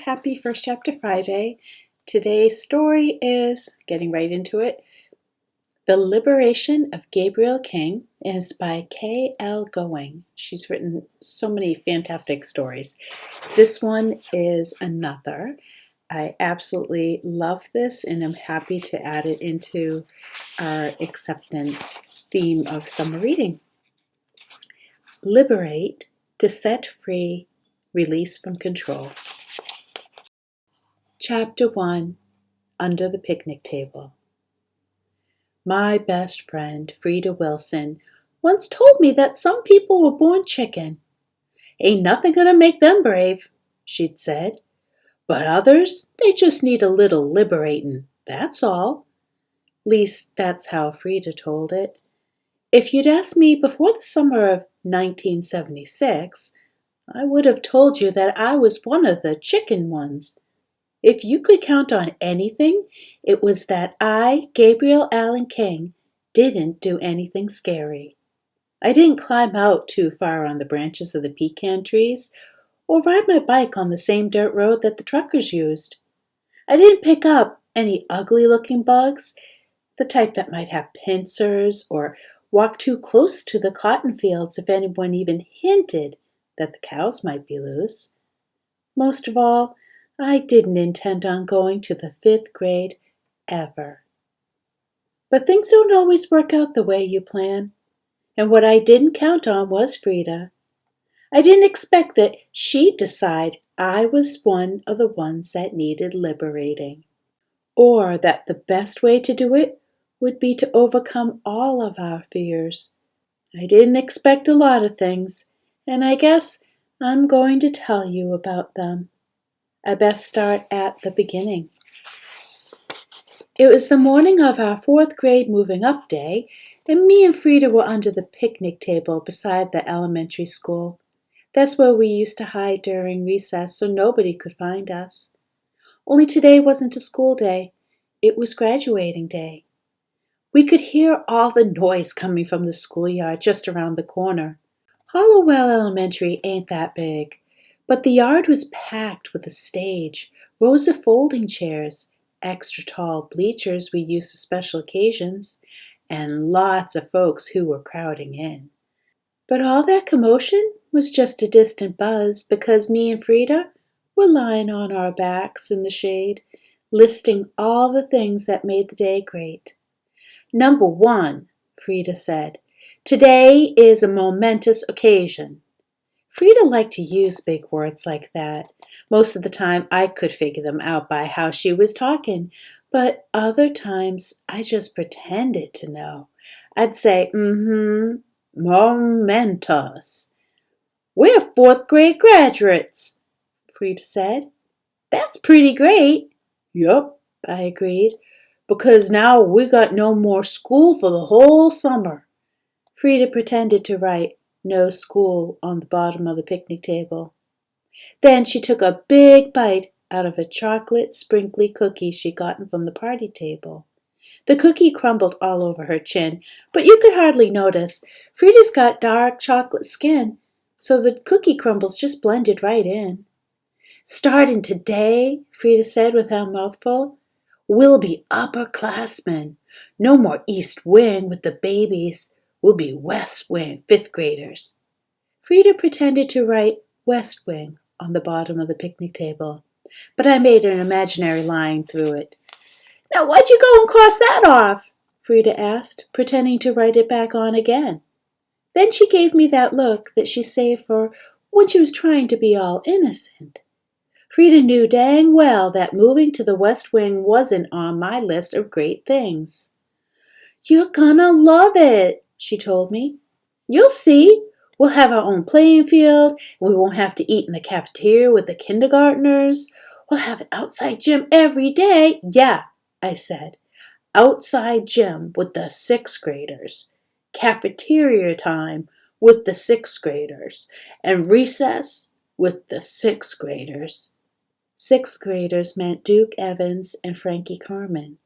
happy First Chapter Friday. Today's story is, getting right into it, The Liberation of Gabriel King is by K.L. Going. She's written so many fantastic stories. This one is another. I absolutely love this and I'm happy to add it into our acceptance theme of summer reading. Liberate, to set free, release from control. Chapter 1, Under the Picnic Table. My best friend, Frita Wilson, once told me that some people were born chicken. Ain't nothing gonna make them brave, she'd said. But others, they just need a little liberatin', that's all. Least that's how Frita told it. If you'd asked me before the summer of 1976, I would have told you that I was one of the chicken ones. If you could count on anything, it was that I, Gabriel Allen King, didn't do anything scary. I didn't climb out too far on the branches of the pecan trees or ride my bike on the same dirt road that the truckers used. I didn't pick up any ugly-looking bugs, the type that might have pincers, or walk too close to the cotton fields if anyone even hinted that the cows might be loose. Most of all, I didn't intend on going to the 5th grade ever. But things don't always work out the way you plan. And what I didn't count on was Frita. I didn't expect that she'd decide I was one of the ones that needed liberating. Or that the best way to do it would be to overcome all of our fears. I didn't expect a lot of things, and I guess I'm going to tell you about them. I best start at the beginning. It was the morning of our 4th grade moving up day, and me and Frita were under the picnic table beside the elementary school. That's where we used to hide during recess so nobody could find us. Only today wasn't a school day. It was graduating day. We could hear all the noise coming from the schoolyard just around the corner. Hollowell Elementary ain't that big, but the yard was packed with a stage, rows of folding chairs, extra tall bleachers we used for special occasions, and lots of folks who were crowding in. But all that commotion was just a distant buzz because me and Frita were lying on our backs in the shade, listing all the things that made the day great. Number 1, Frita said, today is a momentous occasion. Frita liked to use big words like that. Most of the time I could figure them out by how she was talking, but other times I just pretended to know. I'd say, momentous. We're 4th grade graduates, Frita said. That's pretty great. Yup, I agreed, because now we got no more school for the whole summer. Frita pretended to write no school on the bottom of the picnic table. Then she took a big bite out of a chocolate sprinkly cookie she'd gotten from the party table. The cookie crumbled all over her chin, but you could hardly notice. Frita's got dark chocolate skin, so the cookie crumbles just blended right in. Starting today, Frita said with her mouth full, we'll be upperclassmen. No more East Wing with the babies. We'll be West Wing 5th graders. Frita pretended to write West Wing on the bottom of the picnic table, but I made an imaginary line through it. Now why'd you go and cross that off? Frita asked, pretending to write it back on again. Then she gave me that look that she saved for when she was trying to be all innocent. Frita knew dang well that moving to the West Wing wasn't on my list of great things. You're gonna love it, she told me. You'll see. We'll have our own playing field, and we won't have to eat in the cafeteria with the kindergartners. We'll have an outside gym every day. Yeah, I said. Outside gym with the 6th graders. Cafeteria time with the 6th graders. And recess with the 6th graders. 6th graders meant Duke Evans and Frankie Carmen.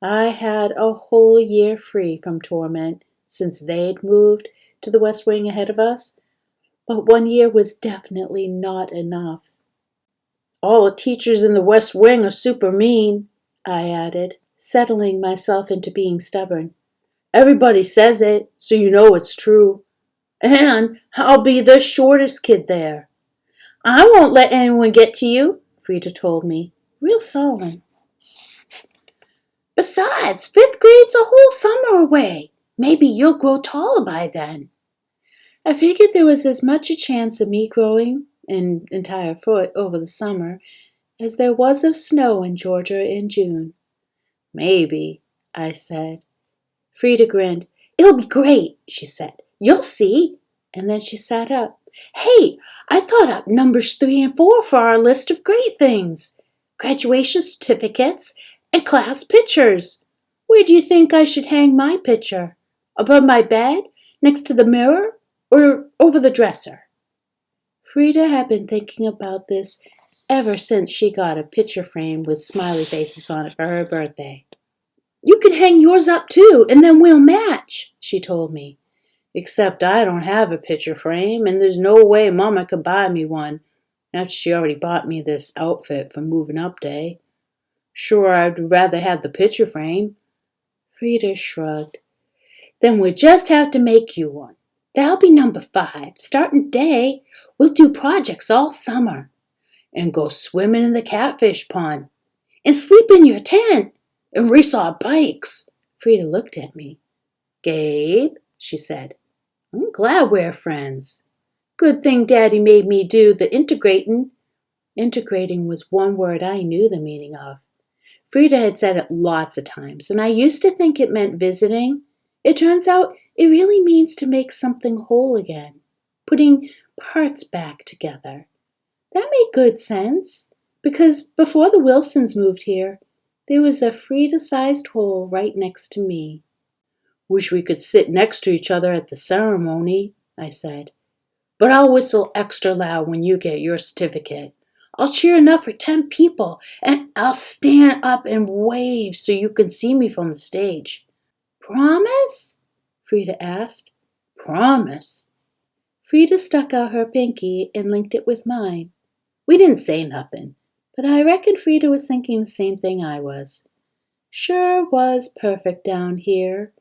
I had a whole year free from torment since they'd moved to the West Wing ahead of us, but 1 year was definitely not enough. All the teachers in the West Wing are super mean, I added, settling myself into being stubborn. Everybody says it, so you know it's true. And I'll be the shortest kid there. I won't let anyone get to you, Frita told me, real solemn. Besides, 5th grade's a whole summer away. Maybe you'll grow taller by then. I figured there was as much a chance of me growing an entire foot over the summer as there was of snow in Georgia in June. Maybe, I said. Frida grinned. It'll be great, she said. You'll see. And then she sat up. Hey, I thought up numbers 3 and 4 for our list of great things. Graduation certificates and class pictures. Where do you think I should hang my picture? Above my bed? Next to the mirror? Or over the dresser? Frida had been thinking about this ever since she got a picture frame with smiley faces on it for her birthday. You can hang yours up too, and then we'll match, she told me. Except I don't have a picture frame, and there's no way Mama could buy me one, after she already bought me this outfit for moving up day. Sure, I'd rather have the picture frame. Frida shrugged. Then we'll just have to make you one. That'll be number 5, starting today. We'll do projects all summer. And go swimming in the catfish pond. And sleep in your tent. And race our bikes. Frida looked at me. Gabe, she said, I'm glad we're friends. Good thing Daddy made me do the integrating. Integrating was one word I knew the meaning of. Frida had said it lots of times, and I used to think it meant visiting. It turns out it really means to make something whole again, putting parts back together. That made good sense, because before the Wilsons moved here, there was a Frida-sized hole right next to me. Wish we could sit next to each other at the ceremony, I said. But I'll whistle extra loud when you get your certificate. I'll cheer enough for 10 people, and I'll stand up and wave so you can see me from the stage. Promise? Frida asked. Promise. Frida stuck out her pinky and linked it with mine. We didn't say nothing, but I reckon Frida was thinking the same thing I was. Sure was perfect down here.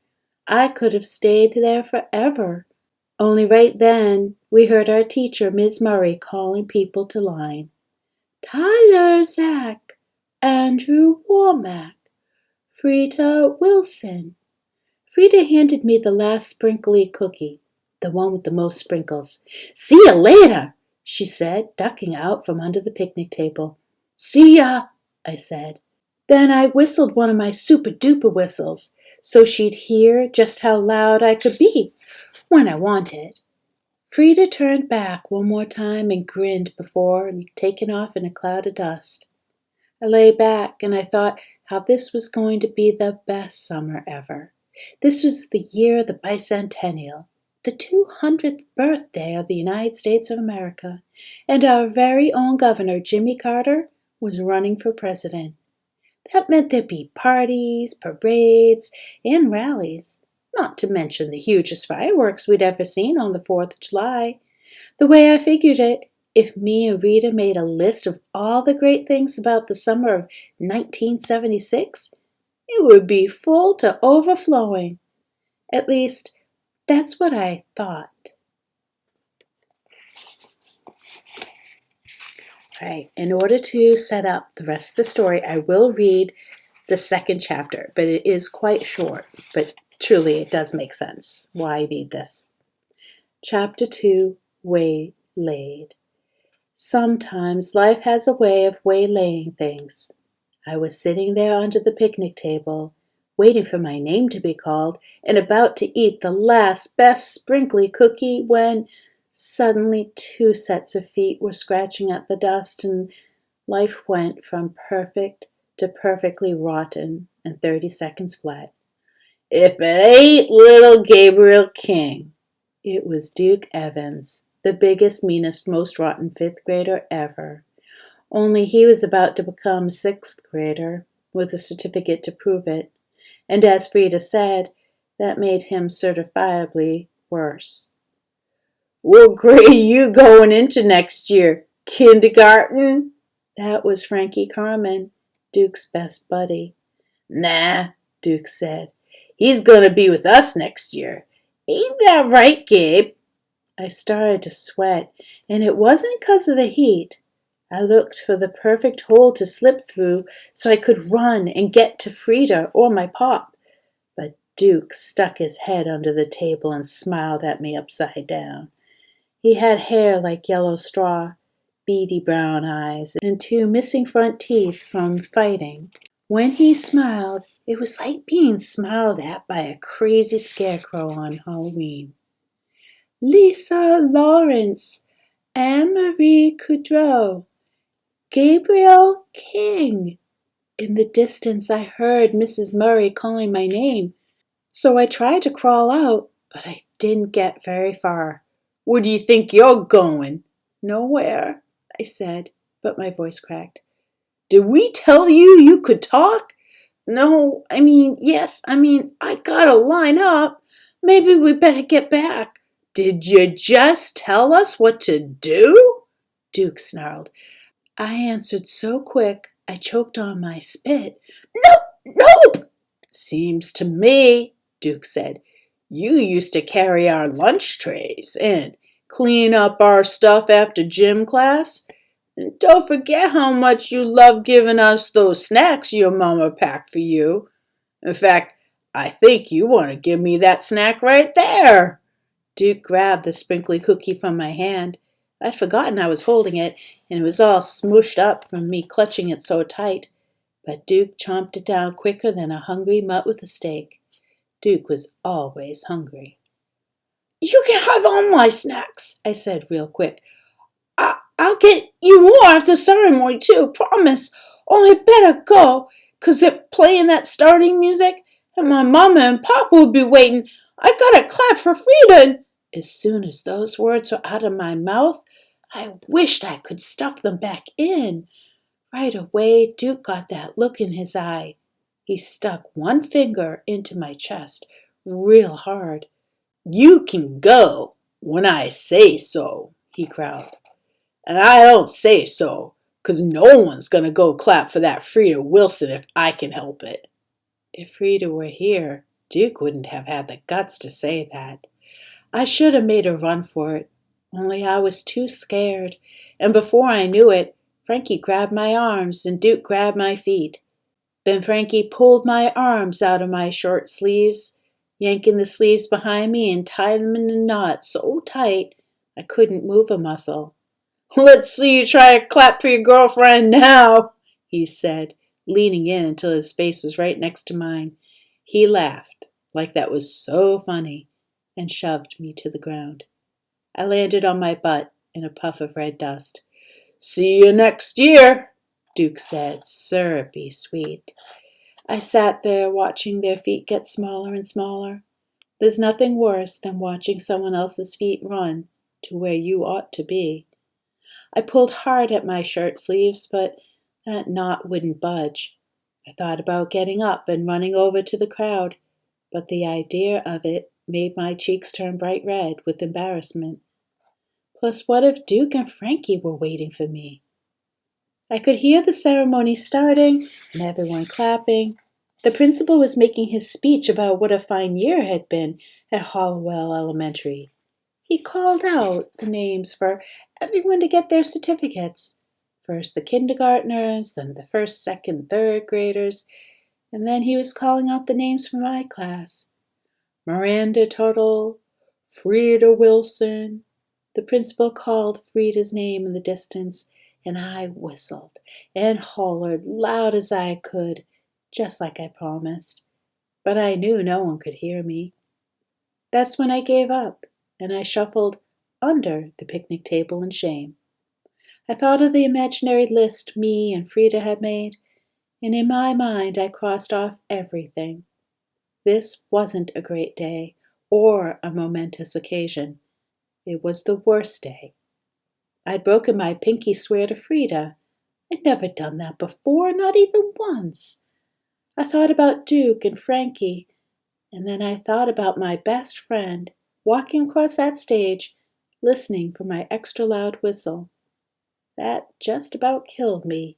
I could have stayed there forever. Only right then we heard our teacher, Ms. Murray, calling people to line. Tyler Zach, Andrew Womack, Frita Wilson. Frida handed me the last sprinkly cookie, the one with the most sprinkles. See you later, she said, ducking out from under the picnic table. See ya, I said. Then I whistled one of my super-duper whistles, so she'd hear just how loud I could be when I wanted. Frida turned back one more time and grinned before taking off in a cloud of dust. I lay back and I thought how this was going to be the best summer ever. This was the year of the bicentennial, the 200th birthday of the United States of America, and our very own Governor, Jimmy Carter, was running for president. That meant there'd be parties, parades, and rallies, not to mention the hugest fireworks we'd ever seen on the 4th of July. The way I figured it, if me and Rita made a list of all the great things about the summer of 1976, it would be full to overflowing. At least, that's what I thought. All right, in order to set up the rest of the story, I will read the second chapter, but it is quite short, but truly it does make sense why I read this. Chapter 2, Waylaid. Sometimes life has a way of waylaying things. I was sitting there under the picnic table, waiting for my name to be called, and about to eat the last best sprinkly cookie when suddenly 2 sets of feet were scratching at the dust, and life went from perfect to perfectly rotten in 30 seconds flat. If it ain't little Gabriel King. It was Duke Evans, the biggest, meanest, most rotten 5th grader ever. Only he was about to become a 6th grader, with a certificate to prove it. And as Frida said, that made him certifiably worse. What grade are you going into next year? Kindergarten? That was Frankie Carmen, Duke's best buddy. Nah, Duke said. He's gonna be with us next year. Ain't that right, Gabe? I started to sweat, and it wasn't because of the heat. I looked for the perfect hole to slip through so I could run and get to Frita or my pop. But Duke stuck his head under the table and smiled at me upside down. He had hair like yellow straw, beady brown eyes, and two missing front teeth from fighting. When he smiled, it was like being smiled at by a crazy scarecrow on Halloween. Lisa Lawrence, Anne-Marie Coudreau, Gabriel King. In the distance, I heard Mrs. Murray calling my name, so I tried to crawl out, but I didn't get very far. Where do you think you're going? Nowhere, I said, but my voice cracked. Did we tell you you could talk? No, yes, I gotta line up. Maybe we better get back. Did you just tell us what to do? Duke snarled. I answered so quick I choked on my spit. Nope, nope! Seems to me, Duke said, you used to carry our lunch trays and clean up our stuff after gym class. And don't forget how much you love giving us those snacks your mama packed for you. In fact, I think you want to give me that snack right there. Duke grabbed the sprinkly cookie from my hand. I'd forgotten I was holding it, and it was all smooshed up from me clutching it so tight. But Duke chomped it down quicker than a hungry mutt with a steak. Duke was always hungry. You can have all my snacks, I said real quick. I'll get you more after ceremony, too, promise. Only better go, 'cause they're playing that starting music, and my mama and papa will be waiting. I gotta clap for Frita. As soon as those words were out of my mouth, I wished I could stuff them back in. Right away, Duke got that look in his eye. He stuck one finger into my chest real hard. You can go when I say so, he growled. And I don't say so, 'cause no one's gonna go clap for that Frida Wilson if I can help it. If Frida were here, Duke wouldn't have had the guts to say that. I should have made a run for it, only I was too scared, and before I knew it, Frankie grabbed my arms and Duke grabbed my feet. Then Frankie pulled my arms out of my short sleeves, yanking the sleeves behind me and tied them in a knot so tight I couldn't move a muscle. Let's see you try to clap for your girlfriend now, he said, leaning in until his face was right next to mine. He laughed, like that was so funny, and shoved me to the ground. I landed on my butt in a puff of red dust. See you next year, Duke said, syrupy sweet. I sat there watching their feet get smaller and smaller. There's nothing worse than watching someone else's feet run to where you ought to be. I pulled hard at my shirt sleeves, but that knot wouldn't budge. I thought about getting up and running over to the crowd, but the idea of it made my cheeks turn bright red with embarrassment. Plus, what if Duke and Frankie were waiting for me? I could hear the ceremony starting and everyone clapping. The principal was making his speech about what a fine year it had been at Hollowell Elementary. He called out the names for everyone to get their certificates. First the kindergartners, then the first, second, third graders, and then he was calling out the names for my class. Miranda Tuttle, Frida Wilson. The principal called Frida's name in the distance, and I whistled and hollered loud as I could, just like I promised. But I knew no one could hear me. That's when I gave up, and I shuffled under the picnic table in shame. I thought of the imaginary list me and Frida had made, and in my mind I crossed off everything. This wasn't a great day or a momentous occasion. It was the worst day. I'd broken my pinky swear to Frida. I'd never done that before, not even once. I thought about Duke and Frankie, and then I thought about my best friend walking across that stage, listening for my extra loud whistle. That just about killed me.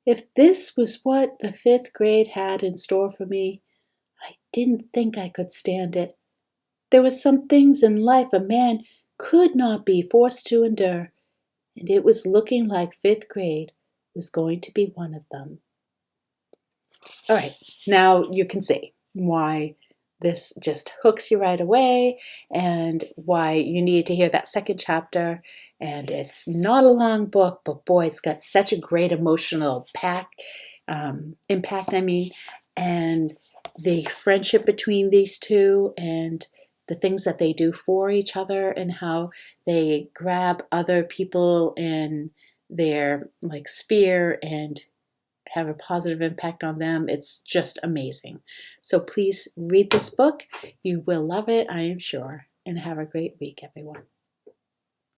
If this was what the 5th grade had in store for me, I didn't think I could stand it. There were some things in life a man could not be forced to endure, and it was looking like 5th grade was going to be one of them. All right, now you can see why this just hooks you right away and why you need to hear that second chapter. And it's not a long book, but boy, it's got such a great emotional impact, and the friendship between these two and the things that they do for each other and how they grab other people in their like sphere and have a positive impact on them. It's just amazing. So please read this book. You will love it, I am sure. And have a great week, everyone.